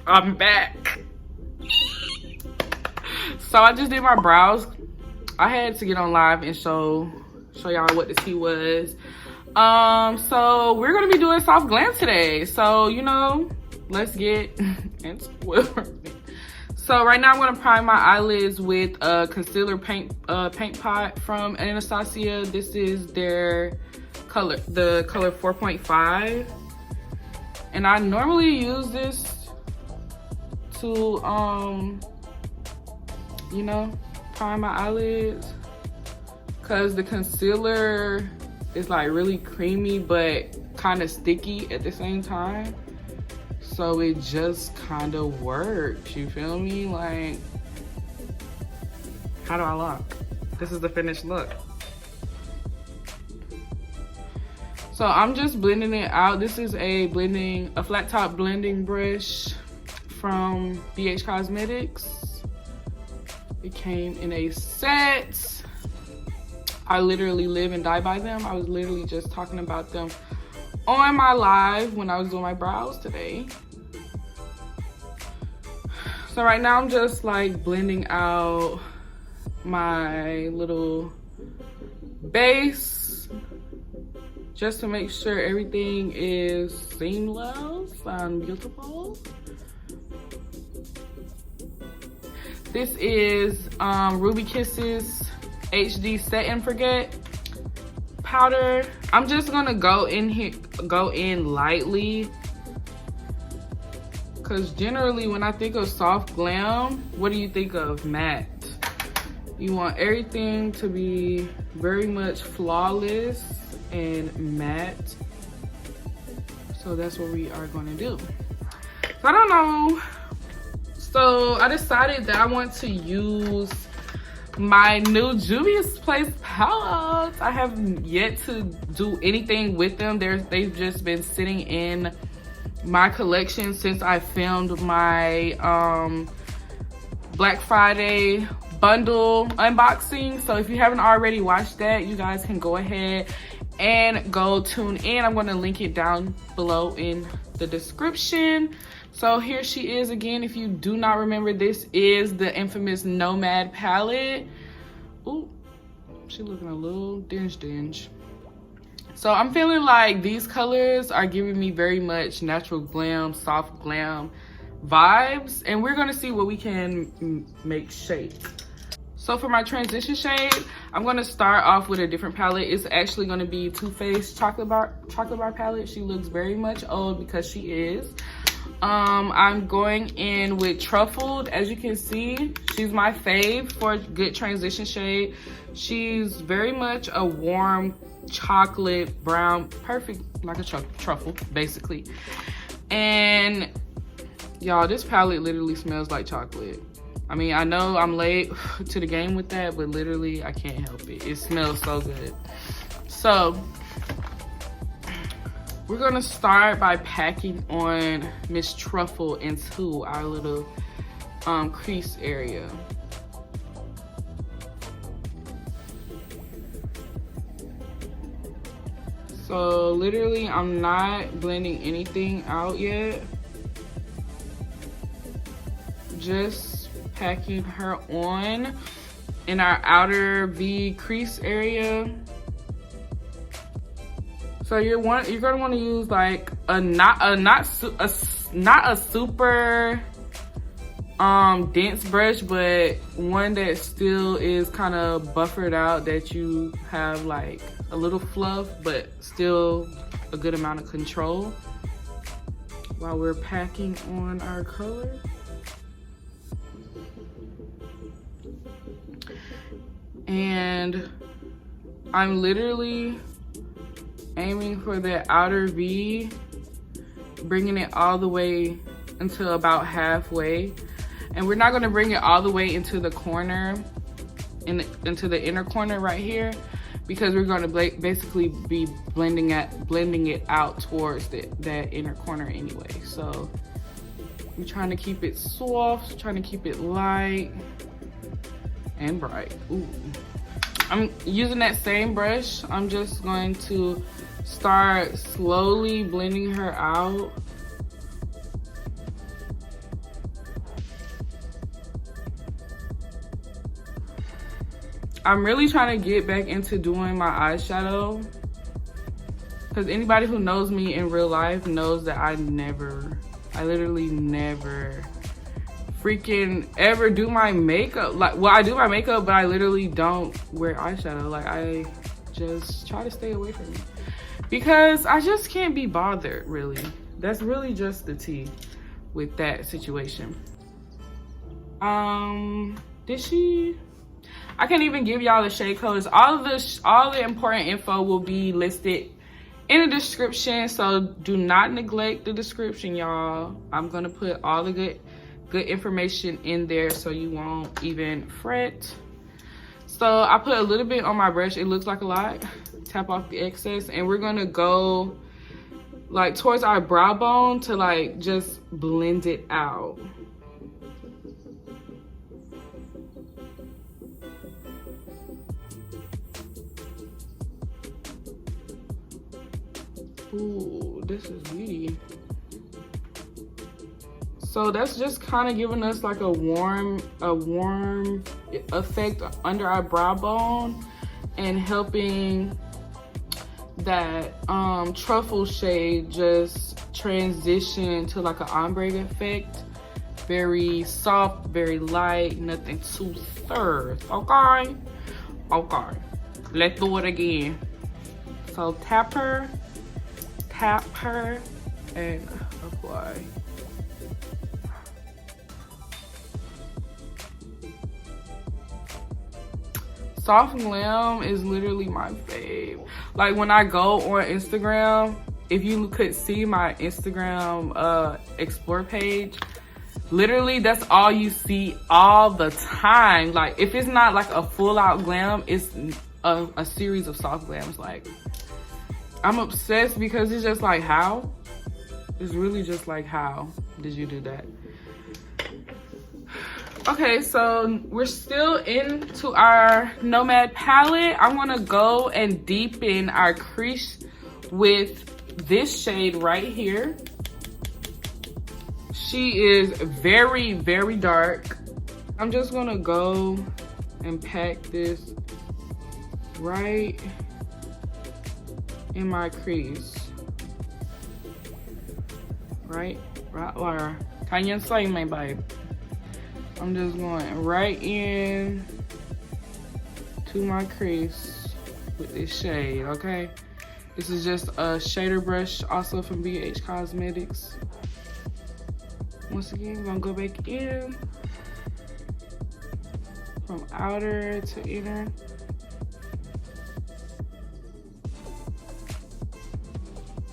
I'm back. So I just did my brows. I had to get on live and show y'all what the tea was. So we're gonna be doing Soft Glam today. So, you know, let's get into it. So right now I'm gonna prime my eyelids with a concealer paint pot from Anastasia. This is their color, the color 4.5. And I normally use this to, you know, prime my eyelids, cause the concealer is like really creamy but kind of sticky at the same time. So it just kind of works, you feel me? Like, how do I look? This is the finished look. So I'm just blending it out. This is a flat top blending brush from BH Cosmetics. It came in a set. I literally live and die by them. I was literally just talking about them on my live when I was doing my brows today. So right now I'm just like blending out my little base just to make sure everything is seamless and beautiful. This is Ruby Kisses HD Set and Forget powder. I'm just gonna go in lightly, because generally when I think of Soft Glam, what do you think of? Matte. You want everything to be very much flawless and matte. So that's what we are gonna do. So I don't know. So I decided that I want to use my new Juvia's Place palettes. I have yet to do anything with them. They've just been sitting in my collection since I filmed my Black Friday bundle unboxing. So if you haven't already watched that, you guys can go ahead and go tune in. I'm going to link it down below in the description. So here she is again. If you do not remember, this is the infamous Nomad palette. Ooh, she looking a little dinge. So I'm feeling like these colors are giving me very much natural glam, soft glam vibes. And we're gonna see what we can make shade. So for my transition shade, I'm gonna start off with a different palette. It's actually gonna be Too Faced chocolate bar palette. She looks very much old because she is. I'm going in with Truffled. As you can see, she's my fave for a good transition shade. She's very much a warm chocolate brown, perfect, like a truffle basically. And y'all, this palette literally smells like chocolate. I mean, I know I'm late to the game with that, but literally I can't help it. It smells so good. So we're gonna start by packing on Miss Truffle into our little crease area. So literally I'm not blending anything out yet. Just packing her on in our outer V crease area. So you're gonna want to use like not a super dense brush, but one that still is kind of buffered out, that you have like a little fluff but still a good amount of control while we're packing on our color. And I'm literally aiming for the outer V, bringing it all the way until about halfway. And we're not gonna bring it all the way into the corner, into the inner corner right here, because we're gonna basically be blending it out towards that inner corner anyway. So I'm trying to keep it soft, trying to keep it light and bright. Ooh. I'm using that same brush. I'm just going to start slowly blending her out. I'm really trying to get back into doing my eyeshadow, because anybody who knows me in real life knows that I literally never freaking ever do my makeup. Like, well, I do my makeup, but I literally don't wear eyeshadow. Like, I just try to stay away from it because I just can't be bothered, really. That's really just the tea with that situation. I can't even give y'all the shade colors. All the important info will be listed in the description, so do not neglect the description, y'all. I'm gonna put all the good information in there so you won't even fret. So I put a little bit on my brush. It looks like a lot. Tap off the excess, and we're gonna go like towards our brow bone to like just blend it out. Ooh, this is beauty. So that's just kind of giving us like a warm effect under our brow bone and helping that truffle shade just transition to like an ombre effect. Very soft, very light, nothing too served. Okay, let's do it again. So tap her, and apply. Soft Glam is literally my fave. Like, when I go on Instagram, if you could see my Instagram explore page, literally that's all you see all the time. Like, if it's not like a full out glam, it's a series of soft glams. Like, I'm obsessed because it's just like, how? It's really just like, how did you do that? Okay, so we're still into our Nomad palette. I'm gonna go and deepen our crease with this shade right here. She is very, very dark. I'm just gonna go and pack this right in my crease. Right where? Can you say, my babe? I'm just going right in to my crease with this shade, okay? This is just a shader brush, also from BH Cosmetics. Once again, I'm gonna go back in from outer to inner.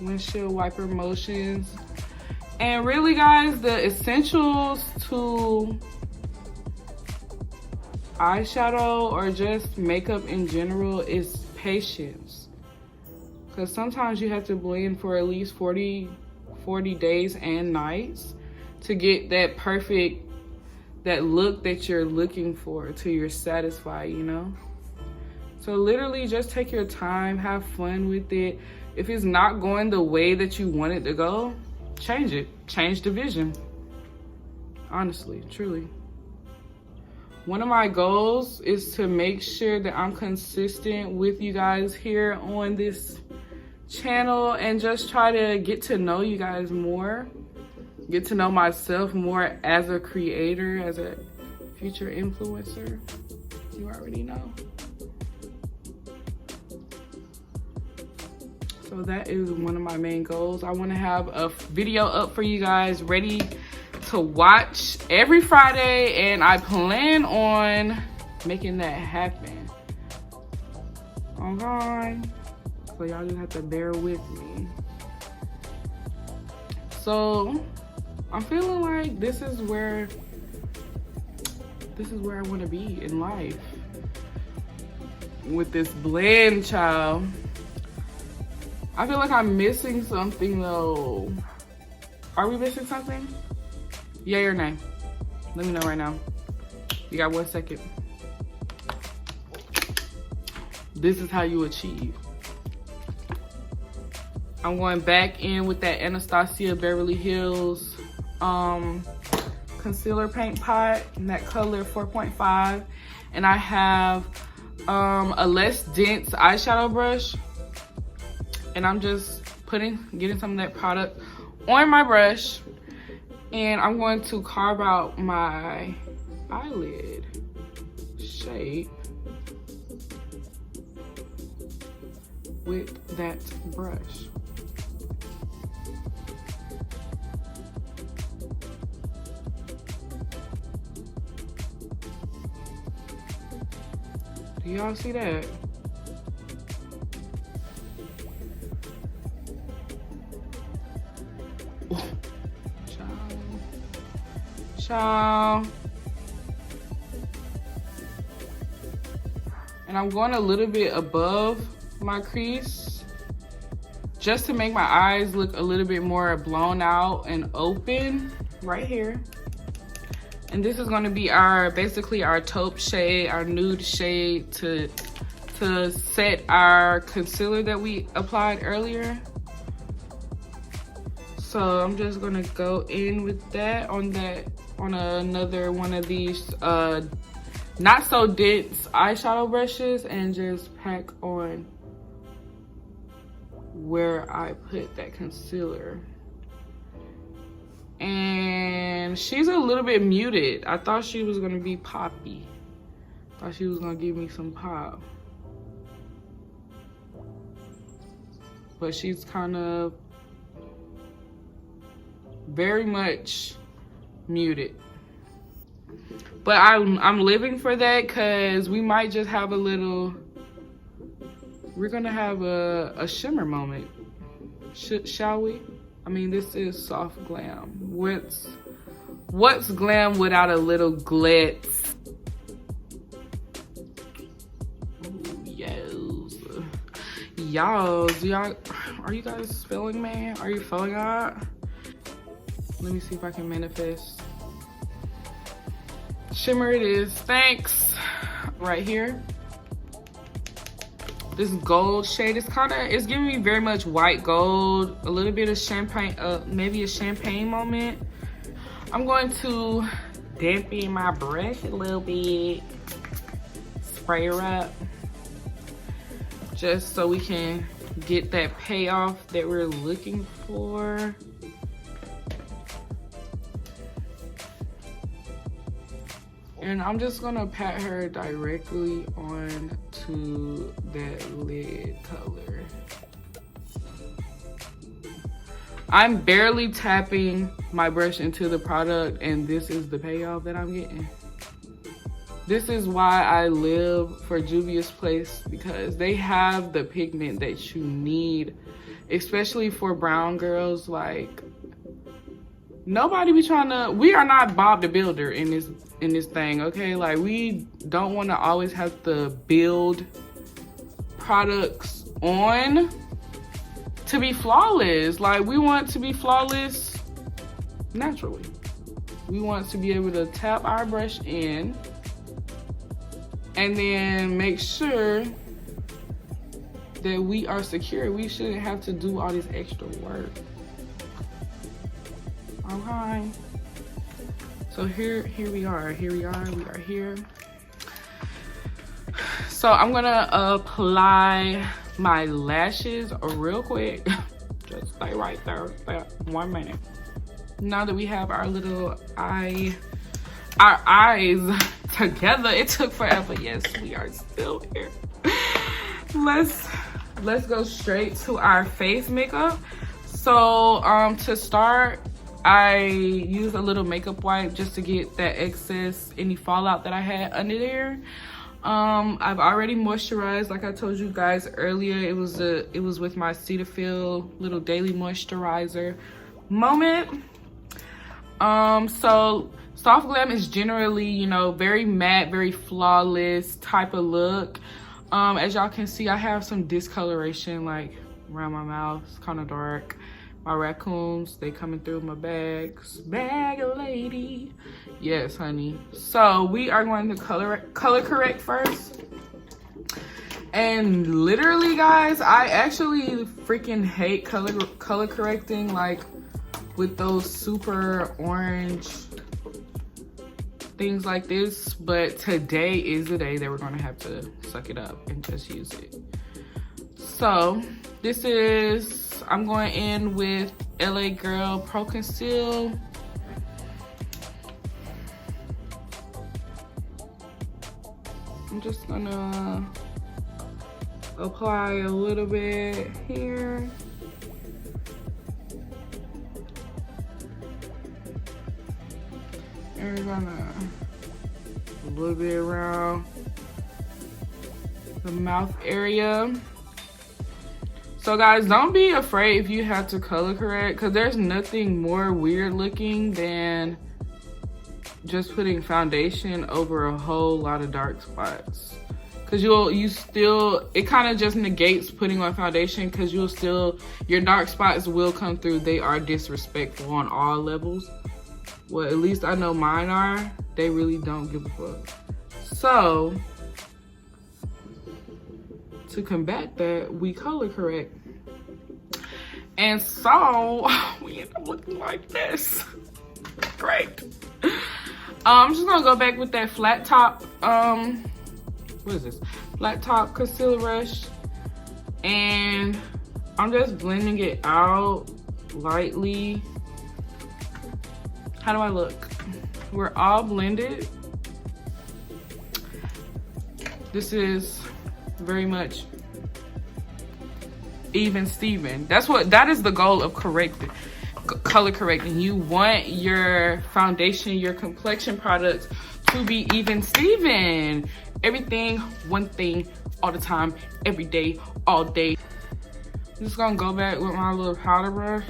Windshield wiper motions. And really, guys, the essentials to eyeshadow or just makeup in general is patience, because sometimes you have to blend for at least 40 days and nights to get that perfect, that look that you're looking for till you're satisfied, you know? So literally just take your time, have fun with it. If it's not going the way that you want it to go, change it, change the vision. Honestly, truly. One of my goals is to make sure that I'm consistent with you guys here on this channel and just try to get to know you guys more, get to know myself more as a creator, as a future influencer. You already know. So that is one of my main goals. I want to have a video up for you guys ready to watch every Friday, and I plan on making that happen. Okay, so y'all just have to bear with me. So I'm feeling like this is where I want to be in life with this blend, child. I feel like I'm missing something though. Are we missing something? Yay or nay? Let me know right now. You got 1 second. This is how you achieve. I'm going back in with that Anastasia Beverly Hills concealer paint pot in that color 4.5. And I have a less dense eyeshadow brush, and I'm just getting some of that product on my brush, and I'm going to carve out my eyelid shape with that brush. Do y'all see that? Ciao. And I'm going a little bit above my crease just to make my eyes look a little bit more blown out and open right here. And this is going to be basically our taupe shade, our nude shade to set our concealer that we applied earlier. So I'm just gonna go in with that on another one of these not so dense eyeshadow brushes, and just pack on where I put that concealer. And she's a little bit muted. I thought she was gonna be poppy. Thought she was gonna give me some pop. But she's kind of very much muted. But I'm living for that, because we might just have we're gonna have a shimmer moment. Shall we? I mean, this is Soft Glam. What's glam without a little glitz? Ooh, yes. Y'all, are you guys feeling me? Are you feeling that? Let me see if I can manifest. Shimmer it is. Thanks. Right here. This gold shade is it's giving me very much white gold, a little bit of champagne, maybe a champagne moment. I'm going to dampen my brush a little bit, spray her up, just so we can get that payoff that we're looking for. And I'm just gonna pat her directly onto that lid color. I'm barely tapping my brush into the product, and this is the payoff that I'm getting. This is why I live for Juvia's Place, because they have the pigment that you need, especially for brown girls. Like, nobody be we are not Bob the Builder in this thing, okay? Like, we don't want to always have to build products on to be flawless. Like, we want to be flawless naturally. We want to be able to tap our brush in and then make sure that we are secure. We shouldn't have to do all this extra work. Okay. So here we are. We are here. So I'm gonna apply my lashes real quick. Just stay right there. 1 minute. Now that we have our little eyes together, it took forever. Yes, we are still here. Let's go straight to our face makeup. So to start, I used a little makeup wipe just to get that excess, any fallout that I had under there. I've already moisturized, like I told you guys earlier. It was with my Cetaphil little daily moisturizer moment. So Soft Glam is generally, you know, very matte, very flawless type of look. As y'all can see, I have some discoloration like around my mouth. It's kind of dark. My raccoons, they coming through my bags. Bag lady. Yes, honey. So we are going to color correct first. And literally, guys, I actually freaking hate color correcting, like with those super orange things like this, but today is the day that we're gonna have to suck it up and just use it. So this is, I'm going in with LA Girl Pro Conceal. I'm just gonna apply a little bit here. And we're gonna a little bit around the mouth area. So guys, don't be afraid if you have to color correct, because there's nothing more weird looking than just putting foundation over a whole lot of dark spots. Because it kind of just negates putting on foundation, because your dark spots will come through. They are disrespectful on all levels. Well, at least I know mine are. They really don't give a fuck. So to combat that, we color correct. And so we end up looking like this. Great. I'm just gonna go back with that flat top, what is this? Flat top concealer brush. And I'm just blending it out lightly. How do I look? We're all blended. This is very much even Steven. That is the goal of color correcting. You want your foundation, your complexion products to be even Steven. Everything, one thing, all the time, every day, all day. I'm just gonna go back with my little powder brush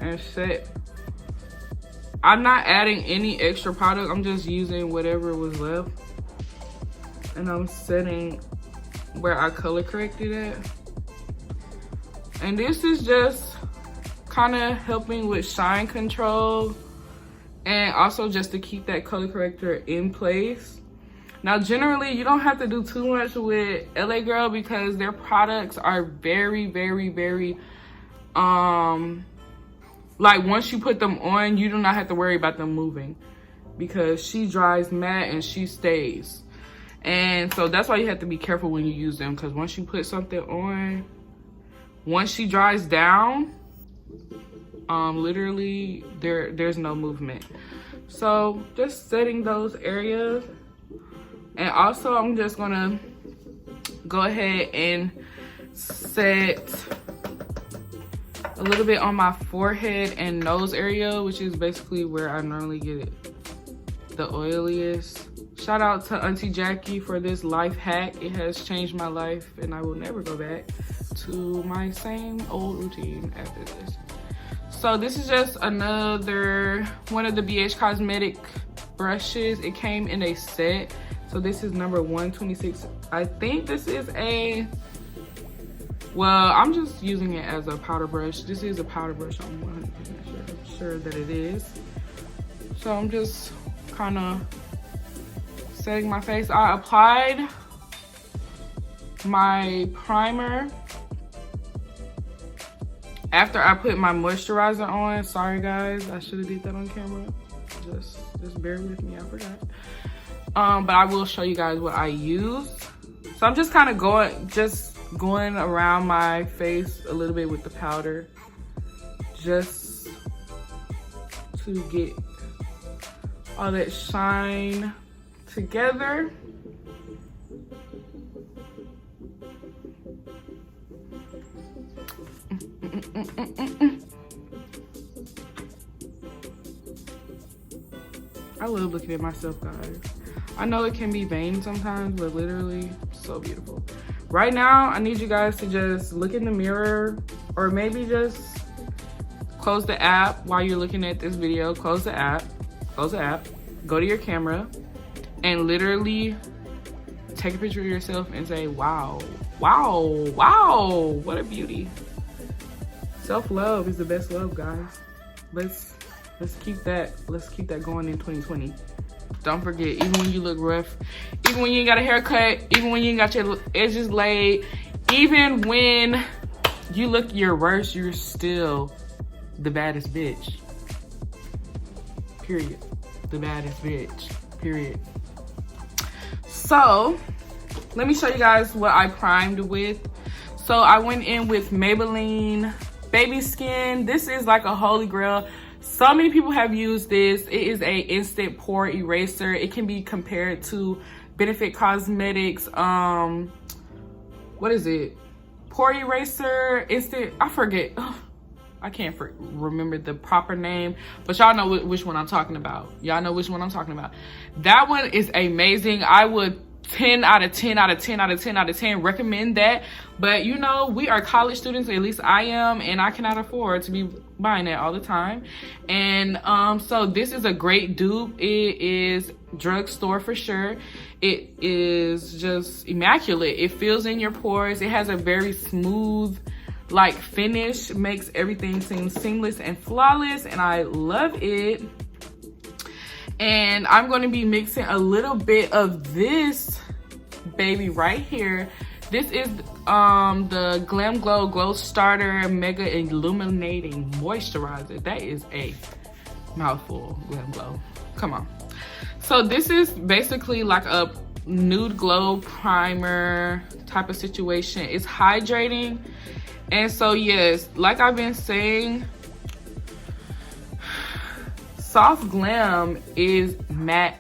and set. I'm not adding any extra product. I'm just using whatever was left. And I'm setting where I color corrected at. And this is just kind of helping with shine control, and also just to keep that color corrector in place. Now, generally, you don't have to do too much with LA Girl, because their products are very, very, very, like once you put them on, you do not have to worry about them moving, because she dries matte and she stays. And so that's why you have to be careful when you use them, because once you put something on, once she dries down, literally there's no movement. So just setting those areas. And also I'm just gonna go ahead and set a little bit on my forehead and nose area, which is basically where I normally get it the oiliest. Shout out to Auntie Jackie for this life hack. It has changed my life, and I will never go back to my same old routine after this. So this is just another one of the BH Cosmetic brushes. It came in a set. So this is number 126. I think this is well, I'm just using it as a powder brush. This is a powder brush, I'm 100% sure that it is. So I'm just kind of setting my face. I applied my primer after I put my moisturizer on. Sorry guys, I should have did that on camera. Just bear with me, I forgot. But I will show you guys what I use. So I'm just kind of going around my face a little bit with the powder, just to get all that shine together. I love looking at myself, guys. I know it can be vain sometimes, but literally so beautiful. Right now, I need you guys to just look in the mirror, or maybe just close the app while you're looking at this video. Close the app, go to your camera, and literally take a picture of yourself and say, wow, wow, wow, what a beauty. Self-love is the best love, guys. Let's keep that going in 2020. Don't forget, even when you look rough, even when you ain't got a haircut, even when you ain't got your edges laid, even when you look your worst, you're still the baddest bitch. Period. The baddest bitch. period. So let me show you guys what I primed with. So I went in with Maybelline Baby Skin. This is like a holy grail. So many people have used this. It is a instant pore eraser. It can be compared to Benefit Cosmetics, what is it? Pore eraser, instant, I forget. I can't remember the proper name, but y'all know which one I'm talking about. Y'all know which one I'm talking about. That one is amazing. I would 10 out of 10 out of 10 out of 10 out of 10 recommend that. But you know, we are college students, at least I am, and I cannot afford to be buying that all the time. And so this is a great dupe. It is drugstore for sure. It is just immaculate. It fills in your pores. It has a very smooth like finish, makes everything seem seamless and flawless, and I love it. And I'm going to be mixing a little bit of this baby right here. This is the Glam Glow Glow Starter Mega Illuminating Moisturizer. That is a mouthful, Glam Glow. Come on. So this is basically like a nude glow primer type of situation. It's hydrating. And so yes, like I've been saying, Soft Glam is matte.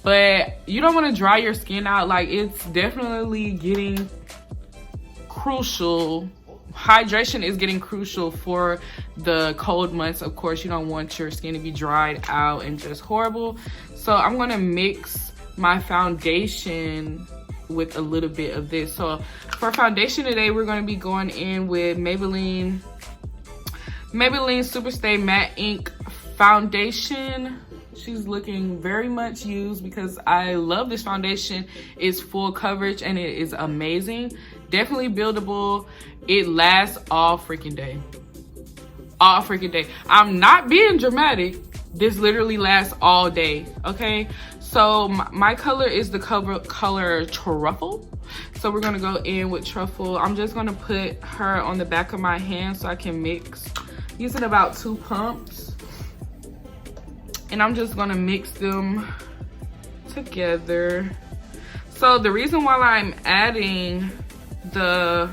But you don't want to dry your skin out. Like, it's definitely getting crucial. Hydration is getting crucial for the cold months. Of course, you don't want your skin to be dried out and just horrible. So I'm going to mix my foundation with a little bit of this. So for foundation today, we're going to be going in with Maybelline Superstay Matte Ink Foundation. She's looking very much used because I love this foundation. It's full coverage and it is amazing. Definitely buildable. It lasts all freaking day. All freaking day. I'm not being dramatic. This literally lasts all day, okay? So my color is the color Truffle. So we're gonna go in with Truffle. I'm just gonna put her on the back of my hand so I can mix. Using about 2 pumps. And I'm just gonna mix them together. So the reason why I'm adding the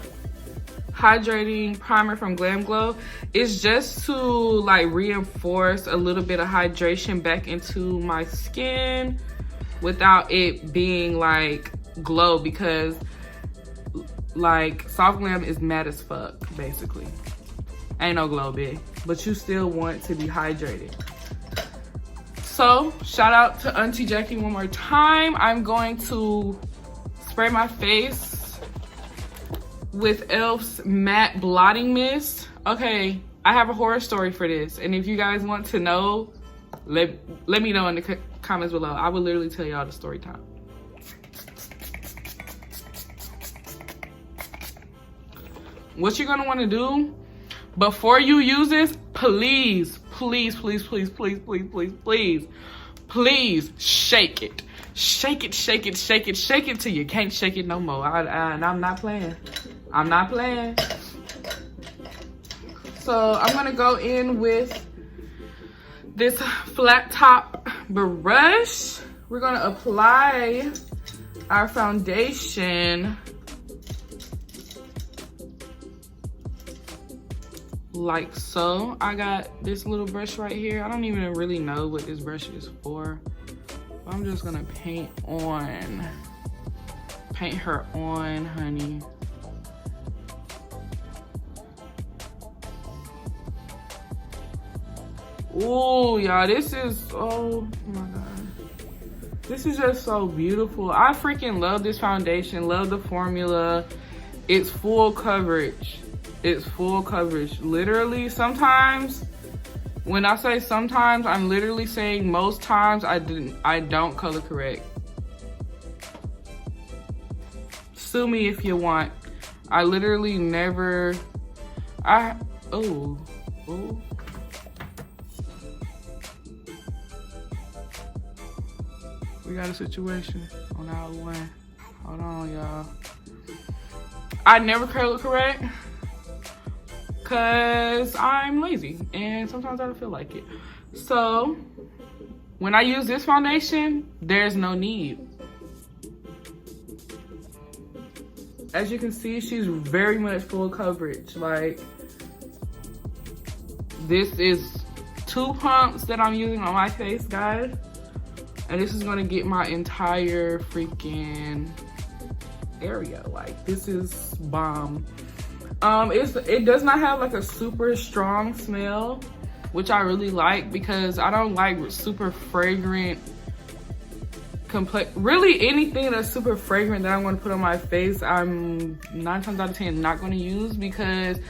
hydrating primer from Glam Glow is just to like reinforce a little bit of hydration back into my skin without it being like glow, because like Soft Glam is matte as fuck basically. Ain't no glow big, but you still want to be hydrated. So shout out to Auntie Jackie one more time. I'm going to spray my face with e.l.f.'s matte blotting mist. Okay, I have a horror story for this, and if you guys want to know, let me know in the comments below. I will literally tell y'all the story time. What you're gonna want to do before you use this, please shake it. Shake it till you can't shake it no more. And I'm not playing. So I'm gonna go in with this flat top brush. We're gonna apply our foundation like so. I got this little brush right here. I don't even really know what this brush is for. I'm just gonna paint her on, honey. Oh y'all, this is, oh my god, this is just so beautiful. I freaking love this foundation, love the formula. It's full coverage. It's full coverage. Literally, sometimes, when I say sometimes, I'm literally saying most times I don't color correct. Sue me if you want. I literally never, oh. We got a situation on aisle 1. Hold on, y'all. I never color correct because I'm lazy and sometimes I don't feel like it. So When I use this foundation, there's no need. As you can see, she's very much full coverage. Like, this is 2 pumps that I'm using on my face, guys. And this is gonna get my entire freaking area. Like, this is bomb. It does not have like a super strong smell, which I really like because I don't like super fragrant really anything that's super fragrant that I'm going to put on my face. I'm 9 times out of 10 not going to use because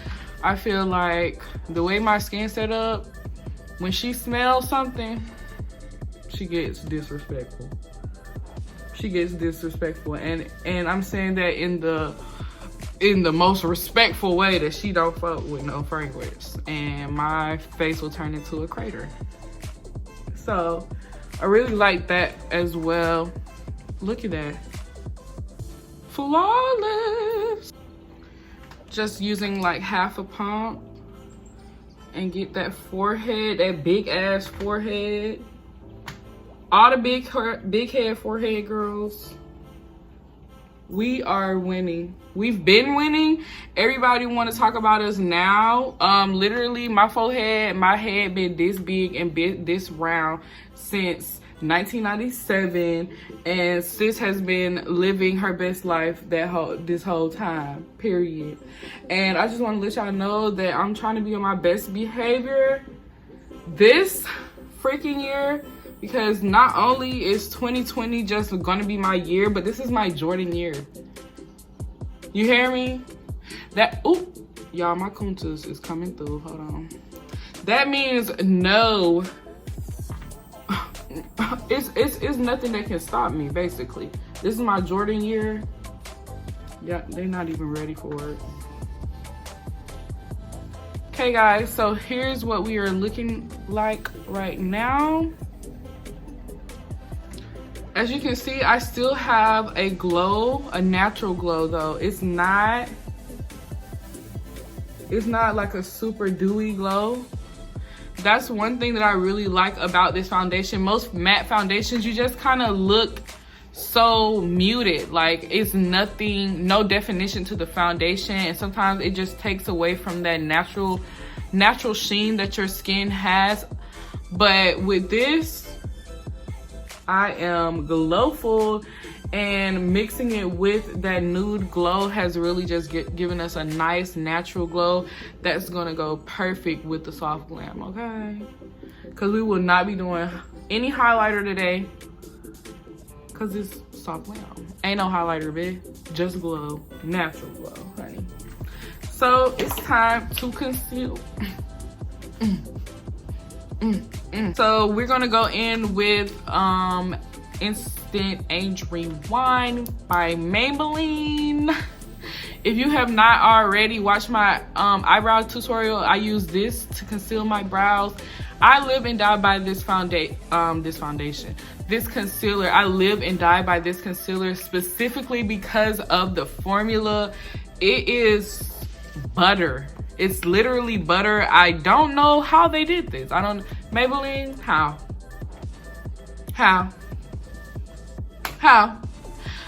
I feel like the way my skin's set up, when she smells something, she gets disrespectful. She gets disrespectful, and I'm saying that in the most respectful way, that she don't fuck with no fragrance, and my face will turn into a crater. So I really like that as well. Look at that. Flawless. Just using like half a pump and get that forehead, that big ass forehead. All the big head forehead girls. We are winning. We've been winning. Everybody want to talk about us now. Literally my forehead, my head been this big and this round since 1997, and sis has been living her best life this whole time, period. And I just want to let y'all know that I'm trying to be on my best behavior this freaking year, because not only is 2020 just gonna be my year, but this is my Jordan year. You hear me? Y'all, my kuntas is coming through. Hold on. That means no. It's nothing that can stop me, basically. This is my Jordan year. Yeah, they're not even ready for it. Okay, guys, so here's what we are looking like right now. As you can see, I still have a glow, a natural glow though. It's not like a super dewy glow. That's one thing that I really like about this foundation. Most matte foundations, you just kind of look so muted. Like, it's nothing, no definition to the foundation, and sometimes it just takes away from that natural sheen that your skin has. But with this, I am glowful, and mixing it with that nude glow has really just given us a nice natural glow that's gonna go perfect with the Soft Glam, okay? Because we will not be doing any highlighter today because it's Soft Glam. Ain't no highlighter, bitch. Just glow, natural glow, honey. So it's time to conceal. So we're gonna go in with Instant Age Rewind by Maybelline. If you have not already watched my eyebrow tutorial, I use this to conceal my brows. I live and die by this this concealer. I live and die by this concealer specifically because of the formula. It is butter. It's literally butter. I don't know how they did this. Maybelline, how?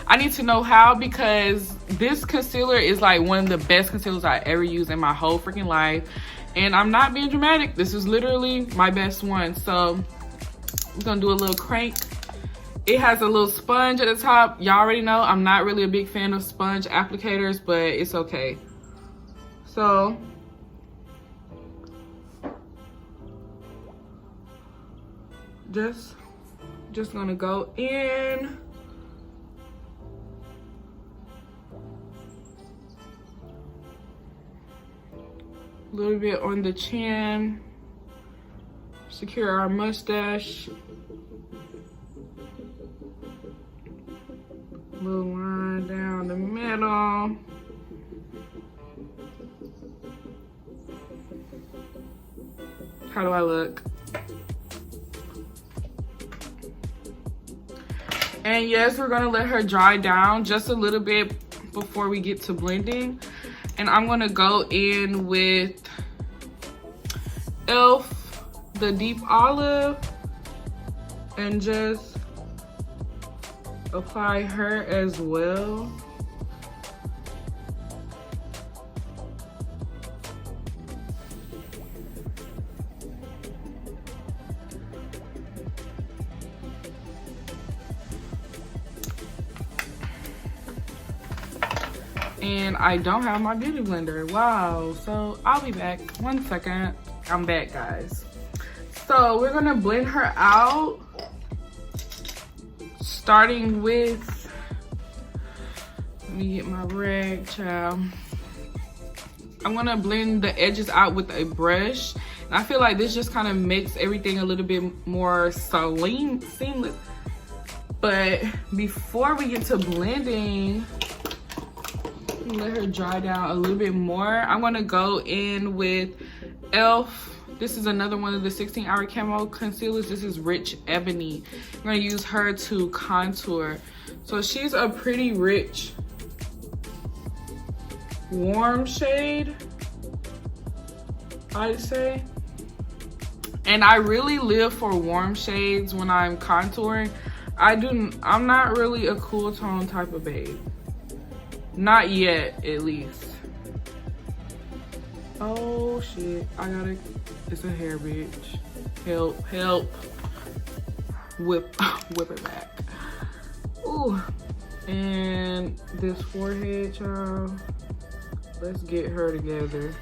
I need to know how, because this concealer is like one of the best concealers I ever used in my whole freaking life. And I'm not being dramatic. This is literally my best one. So we're gonna do a little crank. It has a little sponge at the top. Y'all already know I'm not really a big fan of sponge applicators, but it's okay. So just gonna go in. A little bit on the chin. Secure our mustache. Little line down the middle. How do I look? And yes, we're gonna let her dry down just a little bit before we get to blending. And I'm gonna go in with e.l.f. the Deep Olive. and just apply her as well. And I don't have my beauty blender. Wow. So I'll be back. 1 second. I'm back, guys. So we're gonna blend her out, starting with, let me get my rag, child. I'm gonna blend the edges out with a brush. And I feel like this just kind of makes everything a little bit more seamless. But before we get to blending, let her dry down a little bit more. I'm gonna go in with e.l.f. This is another one of the 16-hour camo concealers. This is Rich Ebony. I'm gonna use her to contour. So she's a pretty rich, warm shade, I'd say. And I really live for warm shades when I'm contouring. I'm not really a cool tone type of babe. Not yet, at least. Oh shit, it's a hair, bitch. Help, help. Whip it back. Ooh. And this forehead, y'all. Let's get her together.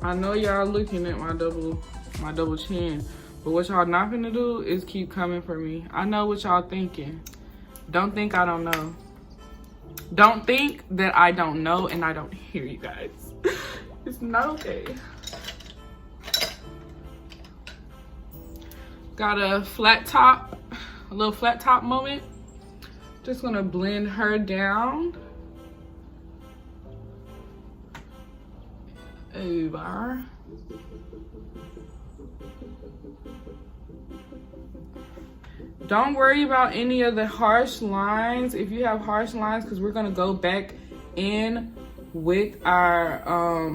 I know y'all looking at my double chin, but what y'all not gonna do is keep coming for me. I know what y'all thinking. Don't think I don't know. Don't think that I don't know and I don't hear you guys. It's not okay. Got a flat top, a little flat top moment. Just gonna blend her down. Over. Don't worry about any of the harsh lines if you have harsh lines, because we're gonna go back in with our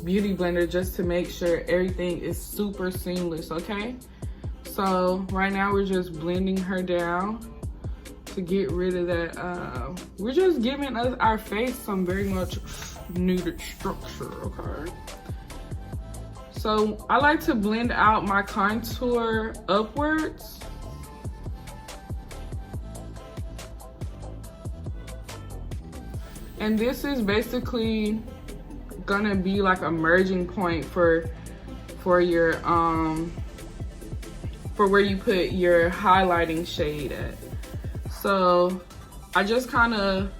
beauty blender just to make sure everything is super seamless. Okay, so right now we're just blending her down to get rid of that. We're just giving our face some very much nude structure. Okay, so I like to blend out my contour upwards. And this is basically gonna be like a merging point for your for where you put your highlighting shade at. So I just kind of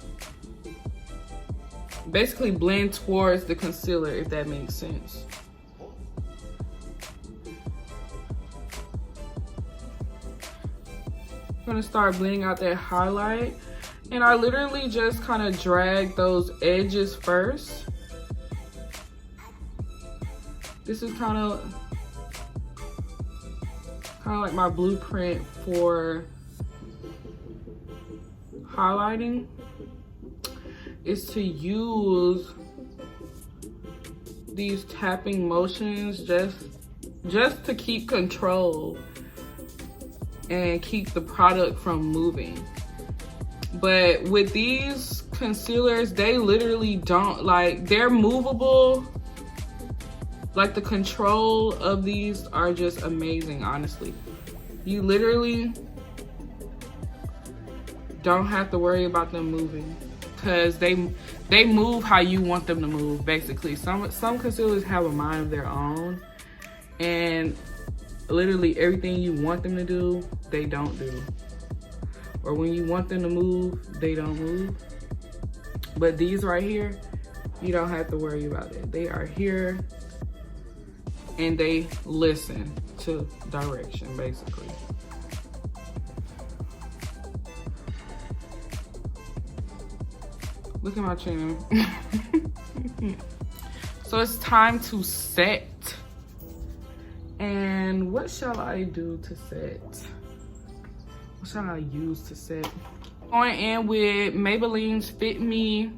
basically blend towards the concealer, if that makes sense. I'm gonna start blending out that highlight, and I literally just kind of drag those edges first. This is kind of like my blueprint for highlighting, is to use these tapping motions just to keep control and keep the product from moving. But with these concealers, they literally don't, like, they're movable. Like, the control of these are just amazing, honestly. You literally don't have to worry about them moving, because they move how you want them to move, basically. Some concealers have a mind of their own, and literally everything you want them to do, they don't do. Or when you want them to move, they don't move. But these right here, you don't have to worry about it. They are here and they listen to direction, basically. Look at my chin. So it's time to set. And what shall I do to set? What shall I use to set? Going in with Maybelline's Fit Me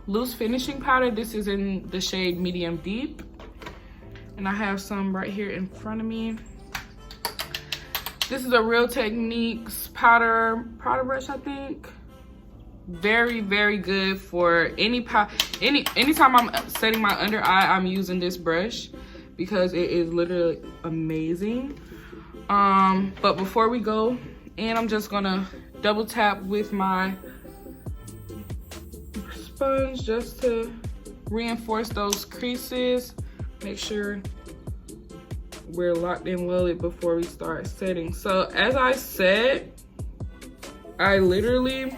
loose finishing powder. This is in the shade medium deep, and I have some right here in front of me. This is a Real Techniques powder brush, I think. Very, very good for anytime I'm setting my under eye, I'm using this brush because it is literally amazing. But before we go in, I'm just gonna double tap with my sponge just to reinforce those creases. Make sure we're locked in well before we start setting. So as I said, I literally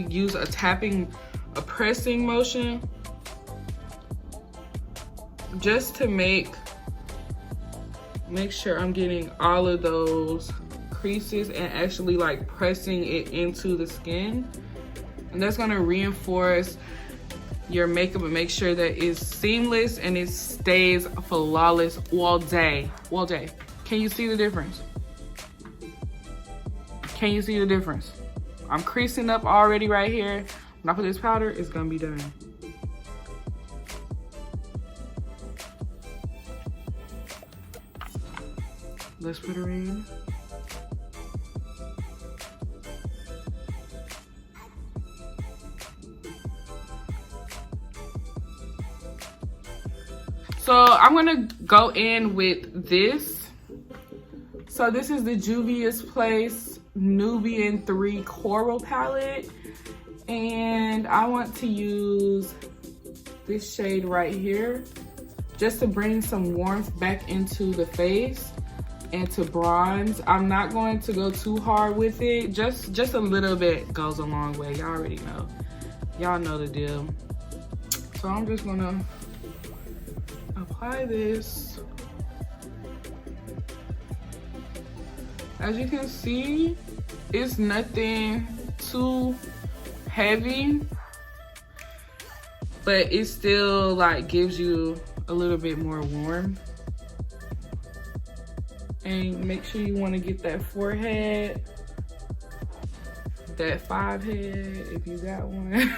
use a pressing motion just to make sure I'm getting all of those creases and actually like pressing it into the skin. And that's gonna reinforce your makeup and make sure that it's seamless and it stays flawless all day. Can you see the difference? Can you see the difference? I'm creasing up already right here. When I put this powder, it's gonna be done. Let's put her in. So I'm gonna go in with this. So this is the Juvia's Place Nubian 3 Coral palette. And I want to use this shade right here just to bring some warmth back into the face and to bronze. I'm not going to go too hard with it. Just a little bit goes a long way. Y'all already know. Y'all know the deal. So I'm just gonna apply this. As you can see, it's nothing too heavy, but it still like gives you a little bit more warmth. And make sure you want to get that forehead, that 5 head if you got one.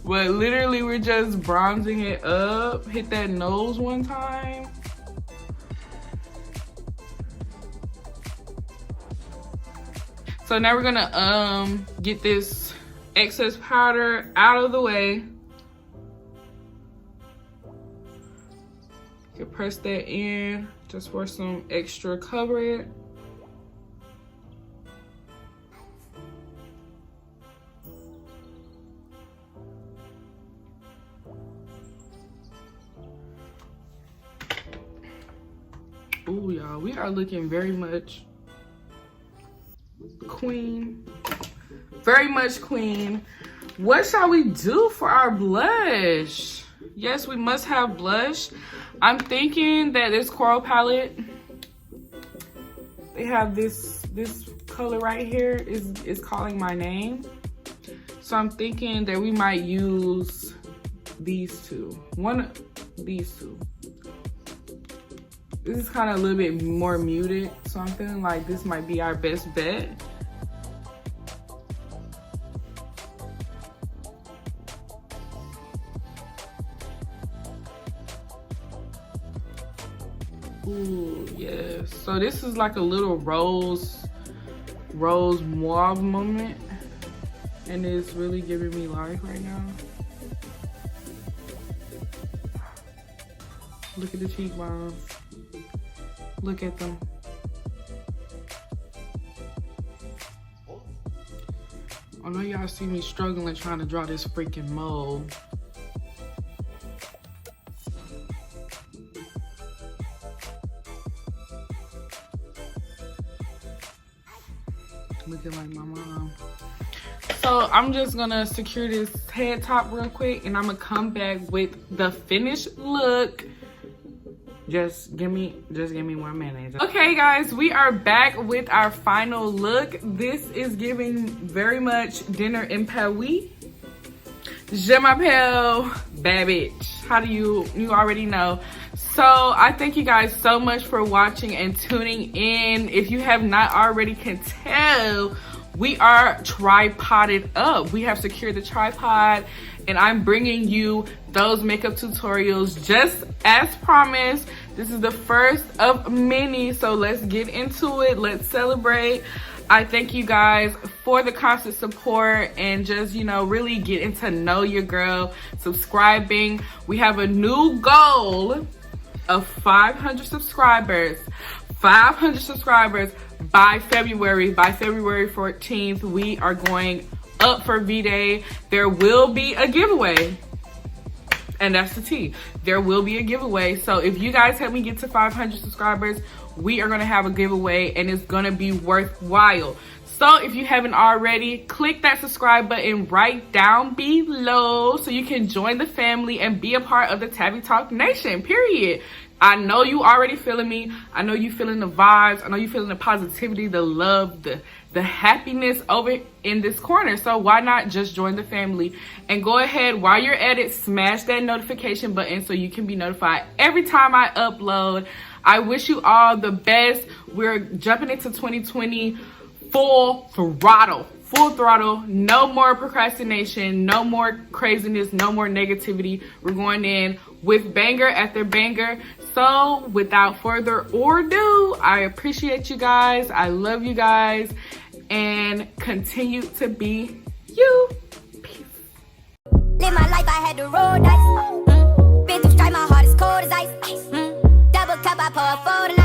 But literally we're just bronzing it up. Hit that nose one time. So now we're gonna get this excess powder out of the way. You can press that in just for some extra coverage. Ooh, y'all, we are looking very much queen. Very much queen. What shall we do for our blush? Yes, we must have blush. I'm thinking that this coral palette, they have this color right here is calling my name. So I'm thinking that we might use these two. These two. This is kind of a little bit more muted, so I'm feeling like this might be our best bet. Ooh, yes. So this is like a little rose mauve moment, and it's really giving me life right now. Look at the cheekbones. Look at them. I know y'all see me struggling trying to draw this freaking mold. Looking like my mom. So I'm just gonna secure this head top real quick, and I'm gonna come back with the finished look. Just give me 1 minute. Okay guys, we are back with our final look. This is giving very much dinner in Paris. Je m'appelle bad bitch. How do you already know. So I thank you guys so much for watching and tuning in. If you have not already can tell, we are tripoded up. We have secured the tripod and I'm bringing you those makeup tutorials just as promised. This is the first of many, so let's get into it. Let's celebrate. I thank you guys for the constant support and just, you know, really getting to know your girl, subscribing. We have a new goal of 500 subscribers. 500 subscribers by February. By February 14th, we are going up for V-Day. There will be a giveaway. And that's the tea. There will be a giveaway. So if you guys help me get to 500 subscribers, we are gonna have a giveaway and it's gonna be worthwhile. So if you haven't already, click that subscribe button right down below so you can join the family and be a part of the TAVITALK Nation, period. I know you already feeling me. I know you feeling the vibes. I know you feeling the positivity, the love, the happiness over in this corner. So why not just join the family and go ahead while you're at it, smash that notification button so you can be notified every time I upload. I wish you all the best. We're jumping into 2020 full throttle. No more procrastination, no more craziness, no more negativity. We're going in with banger after banger. So without further ado, I appreciate you guys. I love you guys and continue to be you. Peace. Live my life, I had to roll dice. Been through strife, my heart is cold as ice. Double cup, I pour for the